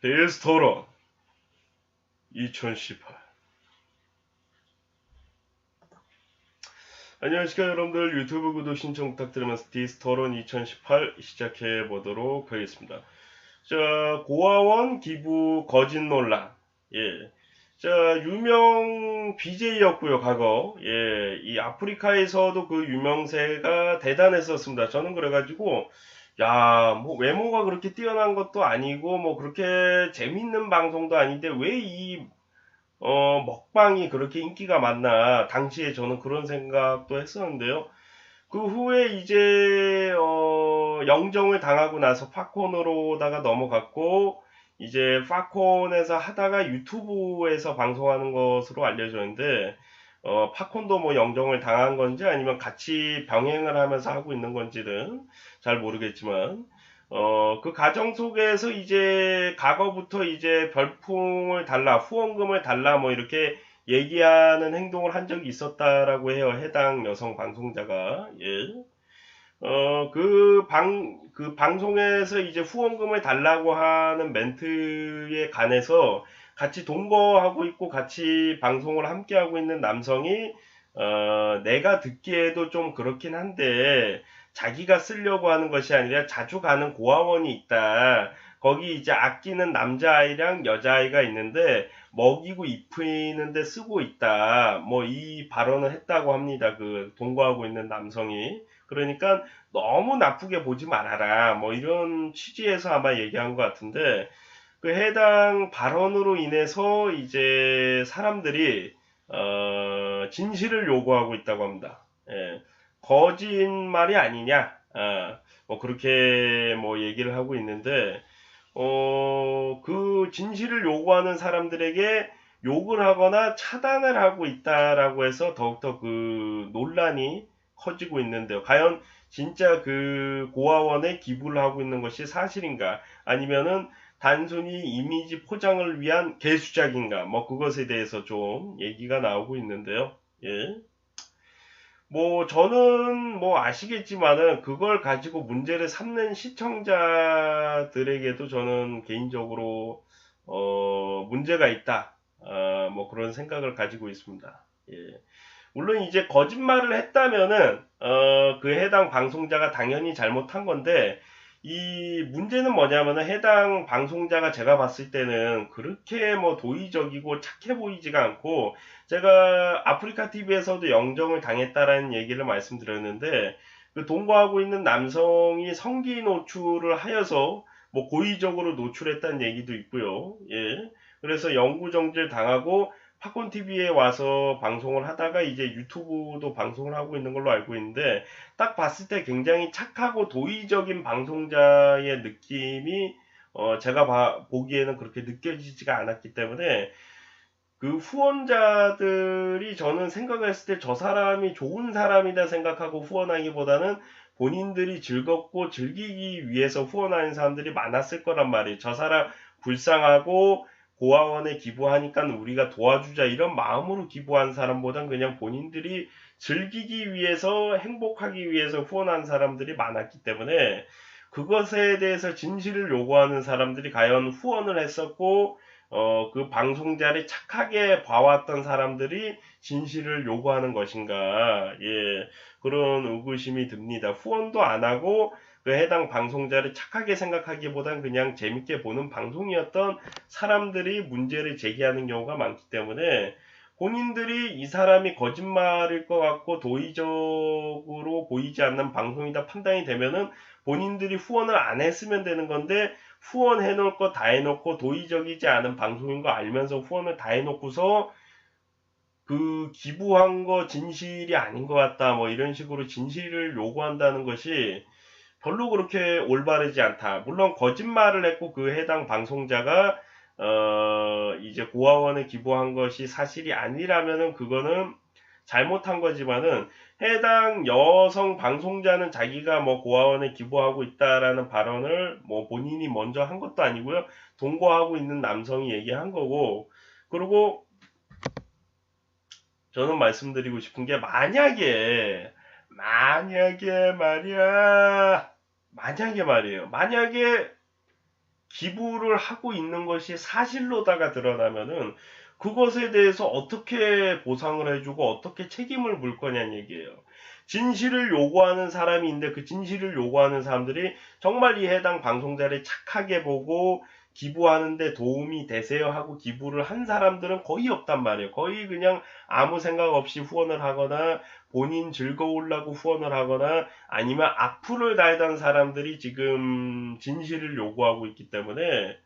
데스토론 2018. 안녕하십니까 여러분들, 유튜브 구독 신청 부탁드리면서 디스토론 2018 시작해 보도록 하겠습니다. 자, 고아원 기부 거짓 논란. 예. 자, 유명 BJ였고요, 과거. 예, 이 아프리카에서도 그 유명세가 대단했었습니다. 저는 그래가지고, 야, 뭐 외모가 그렇게 뛰어난 것도 아니고, 뭐 그렇게 재밌는 방송도 아닌데, 왜 이 먹방이 그렇게 인기가 많나. 당시에 저는 그런 생각도 했었는데요. 그 후에 이제 영정을 당하고 나서 팝콘으로다가 넘어갔고, 이제 팝콘에서 하다가 유튜브에서 방송하는 것으로 알려졌는데, 팝콘도 뭐 영정을 당한 건지 아니면 같이 병행을 하면서 하고 있는 건지는 잘 모르겠지만, 그 과정 속에서 이제 과거부터 이제 별풍을 달라, 후원금을 달라, 뭐 이렇게 얘기하는 행동을 한 적이 있었다라고 해요. 해당 여성 방송자가. 예. 그 방송에서 이제 후원금을 달라고 하는 멘트에 관해서 같이 동거하고 있고 같이 방송을 함께 하고 있는 남성이, 내가 듣기에도 좀 그렇긴 한데, 자기가 쓰려고 하는 것이 아니라 자주 가는 고아원이 있다. 거기 이제 아끼는 남자아이랑 여자아이가 있는데, 먹이고 입히는데 쓰고 있다. 뭐 이 발언을 했다고 합니다. 그 동거하고 있는 남성이. 그러니까 너무 나쁘게 보지 말아라. 뭐 이런 취지에서 아마 얘기한 것 같은데, 그 해당 발언으로 인해서 이제 사람들이 진실을 요구하고 있다고 합니다. 예. 거짓말이 아니냐? 뭐 그렇게 뭐 얘기를 하고 있는데, 그 진실을 요구하는 사람들에게 욕을 하거나 차단을 하고 있다라고 해서 더욱더 그 논란이 커지고 있는데요. 과연 진짜 그 고아원에 기부를 하고 있는 것이 사실인가? 아니면은 단순히 이미지 포장을 위한 개수작인가? 뭐 그것에 대해서 좀 얘기가 나오고 있는데요. 예. 뭐 저는 뭐 아시겠지만은 그걸 가지고 문제를 삼는 시청자들에게도 저는 개인적으로 문제가 있다. 뭐 그런 생각을 가지고 있습니다. 예. 물론 이제 거짓말을 했다면은 그 해당 방송자가 당연히 잘못한 건데, 이 문제는 뭐냐면은 해당 방송자가 제가 봤을 때는 그렇게 뭐 도의적이고 착해 보이지가 않고, 제가 아프리카 TV에서도 영정을 당했다라는 얘기를 말씀드렸는데, 그 동거하고 있는 남성이 성기 노출을 하여서 뭐 고의적으로 노출했다는 얘기도 있고요. 예. 그래서 영구 정지를 당하고 팝콘 TV에 와서 방송을 하다가 이제 유튜브도 방송을 하고 있는 걸로 알고 있는데, 딱 봤을 때 굉장히 착하고 도의적인 방송자의 느낌이 제가 보기에는 그렇게 느껴지지가 않았기 때문에, 그 후원자들이 저는 생각을 했을 때 저 사람이 좋은 사람이다 생각하고 후원하기보다는 본인들이 즐겁고 즐기기 위해서 후원하는 사람들이 많았을 거란 말이에요. 저 사람 불쌍하고 고아원에 기부하니까 우리가 도와주자 이런 마음으로 기부한 사람보단 그냥 본인들이 즐기기 위해서, 행복하기 위해서 후원한 사람들이 많았기 때문에, 그것에 대해서 진실을 요구하는 사람들이 과연 후원을 했었고 그 방송자를 착하게 봐왔던 사람들이 진실을 요구하는 것인가. 예, 그런 의구심이 듭니다. 후원도 안 하고 그 해당 방송자를 착하게 생각하기보단 그냥 재밌게 보는 방송이었던 사람들이 문제를 제기하는 경우가 많기 때문에, 본인들이 이 사람이 거짓말일 것 같고 도의적으로 보이지 않는 방송이다 판단이 되면은 본인들이 후원을 안 했으면 되는 건데, 후원해 놓을 거 다 해놓고 도의적이지 않은 방송인 거 알면서 후원을 다 해놓고서 그 기부한 거 진실이 아닌 것 같다, 뭐 이런 식으로 진실을 요구한다는 것이 별로 그렇게 올바르지 않다. 물론 거짓말을 했고 그 해당 방송자가 이제 고아원에 기부한 것이 사실이 아니라면은 그거는 잘못한 거지만은, 해당 여성 방송자는 자기가 뭐 고아원에 기부하고 있다라는 발언을 뭐 본인이 먼저 한 것도 아니고요. 동거하고 있는 남성이 얘기한 거고, 그리고 저는 말씀드리고 싶은 게, 만약에 말이야, 만약에 말이에요. 만약에 기부를 하고 있는 것이 사실로다가 드러나면은 그것에 대해서 어떻게 보상을 해주고 어떻게 책임을 물 거냐는 얘기예요. 진실을 요구하는 사람이 있는데 그 진실을 요구하는 사람들이 정말 이 해당 방송자를 착하게 보고 기부하는데 도움이 되세요 하고 기부를 한 사람들은 거의 없단 말이에요. 거의 그냥 아무 생각 없이 후원을 하거나 본인 즐거우려고 후원을 하거나 아니면 악플을 달던 사람들이 지금 진실을 요구하고 있기 때문에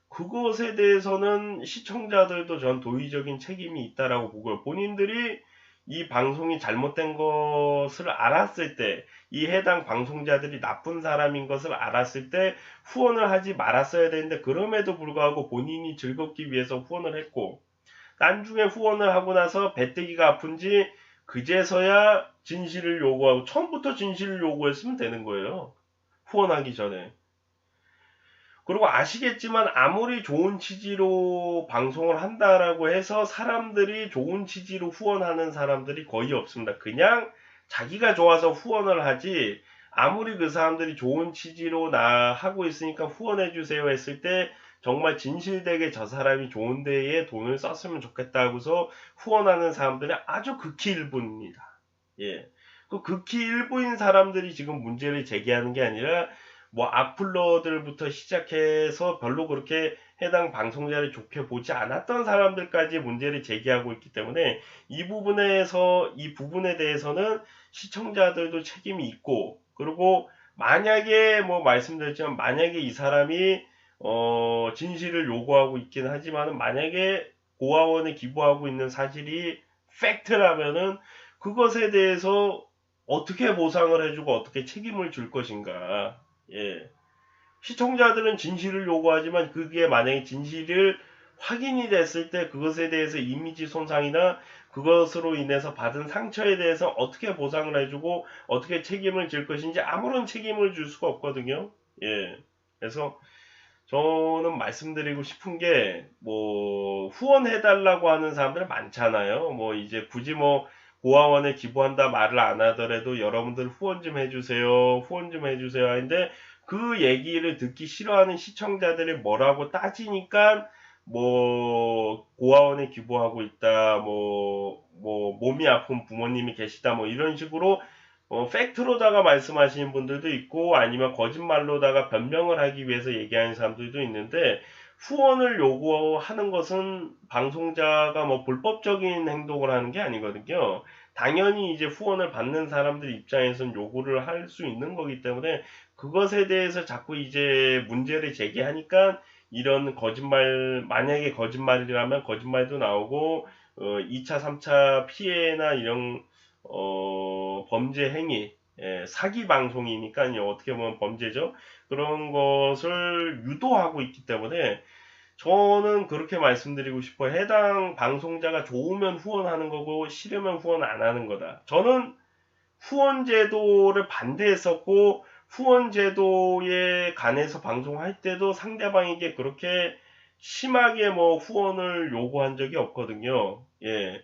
그것에 대해서는 시청자들도 전 도의적인 책임이 있다라고 보고요. 본인들이 이 방송이 잘못된 것을 알았을 때, 이 해당 방송자들이 나쁜 사람인 것을 알았을 때 후원을 하지 말았어야 되는데 그럼에도 불구하고 본인이 즐겁기 위해서 후원을 했고 나중에 후원을 하고 나서 배때기가 아픈지 그제서야 진실을 요구하고 처음부터 진실을 요구했으면 되는 거예요. 후원하기 전에. 그리고 아시겠지만 아무리 좋은 취지로 방송을 한다라고 해서 사람들이 좋은 취지로 후원하는 사람들이 거의 없습니다. 그냥 자기가 좋아서 후원을 하지 아무리 그 사람들이 좋은 취지로 나 하고 있으니까 후원해 주세요 했을 때 정말 진실되게 저 사람이 좋은 데에 돈을 썼으면 좋겠다 하고서 후원하는 사람들이 아주 극히 일부입니다. 예. 그 극히 일부인 사람들이 지금 문제를 제기하는 게 아니라 뭐 악플러들부터 시작해서 별로 그렇게 해당 방송자를 좋게 보지 않았던 사람들까지 문제를 제기하고 있기 때문에 이 부분에 대해서는 시청자들도 책임이 있고 그리고 만약에 뭐 말씀드렸지만 만약에 이 사람이 진실을 요구하고 있긴 하지만은 만약에 고아원에 기부하고 있는 사실이 팩트라면은 그것에 대해서 어떻게 보상을 해주고 어떻게 책임을 줄 것인가. 예. 시청자들은 진실을 요구하지만 그게 만약에 진실을 확인이 됐을 때 그것에 대해서 이미지 손상이나 그것으로 인해서 받은 상처에 대해서 어떻게 보상을 해주고 어떻게 책임을 질 것인지 아무런 책임을 줄 수가 없거든요. 예. 그래서 저는 말씀드리고 싶은 게, 뭐, 후원해달라고 하는 사람들 많잖아요. 뭐, 이제 굳이 뭐, 고아원에 기부한다 말을 안 하더라도 여러분들 후원 좀 해주세요. 후원 좀 해주세요. 하는데 그 얘기를 듣기 싫어하는 시청자들이 뭐라고 따지니까, 뭐, 고아원에 기부하고 있다. 몸이 아픈 부모님이 계시다. 뭐, 이런 식으로 팩트로다가 말씀하시는 분들도 있고 아니면 거짓말로다가 변명을 하기 위해서 얘기하는 사람들도 있는데 후원을 요구하는 것은 방송자가 뭐 불법적인 행동을 하는 게 아니거든요. 당연히 이제 후원을 받는 사람들 입장에서는 요구를 할 수 있는 거기 때문에 그것에 대해서 자꾸 이제 문제를 제기하니까 이런 거짓말, 만약에 거짓말이라면 거짓말도 나오고 2차, 3차 피해나 이런 범죄 행위, 사기 방송이니까 어떻게 보면 범죄죠. 그런 것을 유도하고 있기 때문에 저는 그렇게 말씀드리고 싶어요. 해당 방송자가 좋으면 후원하는 거고 싫으면 후원 안 하는 거다. 저는 후원 제도를 반대했었고 후원 제도에 관해서 방송할 때도 상대방에게 그렇게 심하게 뭐 후원을 요구한 적이 없거든요. 예.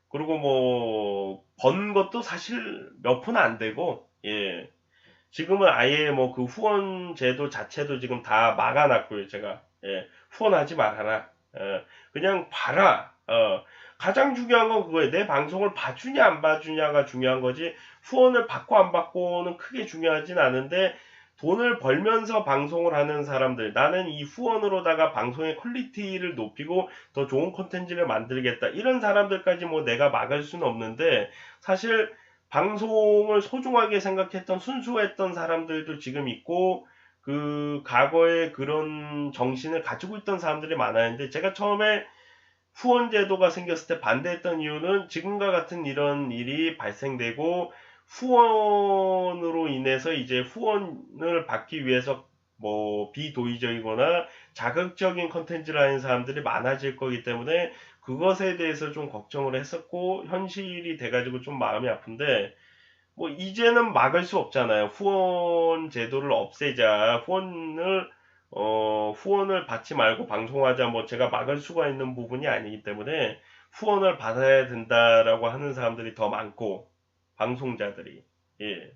그리고 뭐 번 것도 사실 몇 푼 안 되고 예. 지금은 아예 뭐 그 후원 제도 자체도 지금 다 막아놨고요, 제가. 예. 후원하지 말아라. 그냥 봐라. 가장 중요한 건 그거예요. 내 방송을 봐주냐 안 봐주냐가 중요한 거지. 후원을 받고 안 받고는 크게 중요하진 않은데 돈을 벌면서 방송을 하는 사람들, 나는 이 후원으로다가 방송의 퀄리티를 높이고 더 좋은 콘텐츠를 만들겠다. 이런 사람들까지 뭐 내가 막을 수는 없는데 사실 방송을 소중하게 생각했던 순수했던 사람들도 지금 있고 그 과거에 그런 정신을 가지고 있던 사람들이 많았는데 제가 처음에 후원 제도가 생겼을 때 반대했던 이유는 지금과 같은 이런 일이 발생되고 후원으로 인해서 이제 후원을 받기 위해서 뭐 비도의적이거나 자극적인 컨텐츠를 하는 사람들이 많아질 거기 때문에 그것에 대해서 좀 걱정을 했었고 현실이 돼가지고 좀 마음이 아픈데 뭐 이제는 막을 수 없잖아요. 후원 제도를 없애자. 후원을 받지 말고 방송하자. 뭐 제가 막을 수가 있는 부분이 아니기 때문에 후원을 받아야 된다라고 하는 사람들이 더 많고 방송자들이 예.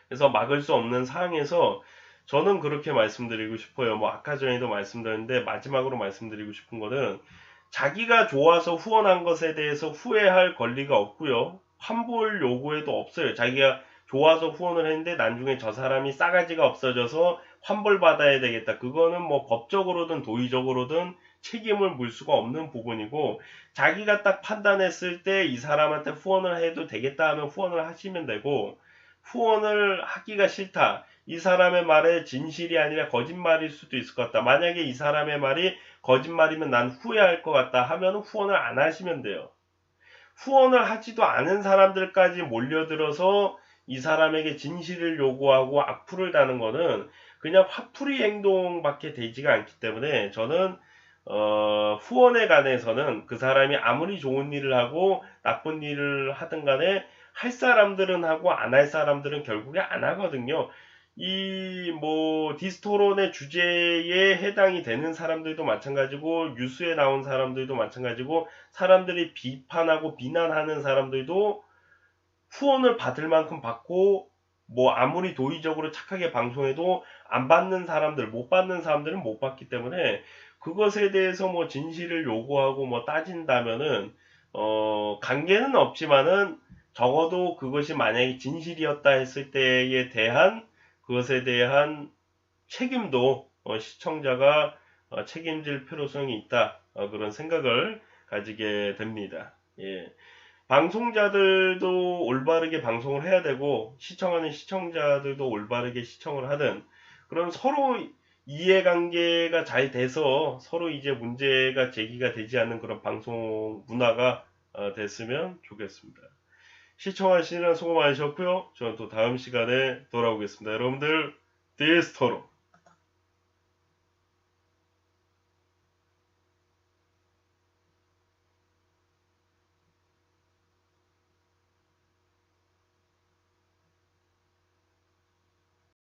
그래서 막을 수 없는 상황에서 저는 그렇게 말씀드리고 싶어요. 뭐 아까 전에도 말씀드렸는데 마지막으로 말씀드리고 싶은 거는 자기가 좋아서 후원한 것에 대해서 후회할 권리가 없고요. 환불 요구에도 없어요. 자기가 좋아서 후원을 했는데 나중에 저 사람이 싸가지가 없어져서 환불받아야 되겠다. 그거는 뭐 법적으로든 도의적으로든 책임을 물 수가 없는 부분이고 자기가 딱 판단했을 때 이 사람한테 후원을 해도 되겠다 하면 후원을 하시면 되고 후원을 하기가 싫다. 이 사람의 말에 진실이 아니라 거짓말일 수도 있을 것 같다. 만약에 이 사람의 말이 거짓말이면 난 후회할 것 같다 하면 후원을 안 하시면 돼요. 후원을 하지도 않은 사람들까지 몰려들어서 이 사람에게 진실을 요구하고 악플을 다는 거는 그냥 화풀이 행동밖에 되지가 않기 때문에 저는 후원에 관해서는 그 사람이 아무리 좋은 일을 하고 나쁜 일을 하든 간에 할 사람들은 하고 안 할 사람들은 결국에 안 하거든요. 이 뭐 디스토론의 주제에 해당이 되는 사람들도 마찬가지고 뉴스에 나온 사람들도 마찬가지고 사람들이 비판하고 비난하는 사람들도 후원을 받을 만큼 받고 뭐 아무리 도의적으로 착하게 방송해도 안 받는 사람들, 못 받는 사람들은 못 받기 때문에 그것에 대해서 뭐 진실을 요구하고 뭐 따진다면은 관계는 없지만은 적어도 그것이 만약에 진실이었다 했을 때에 대한 그것에 대한 책임도 시청자가 책임질 필요성이 있다. 그런 생각을 가지게 됩니다. 예. 방송자들도 올바르게 방송을 해야 되고 시청하는 시청자들도 올바르게 시청을 하든 그런 서로 이해관계가 잘 돼서 서로 이제 문제가 제기가 되지 않는 그런 방송 문화가 됐으면 좋겠습니다. 시청하시느라 수고 많으셨고요. 저는 또 다음 시간에 돌아오겠습니다. 여러분들 디스토로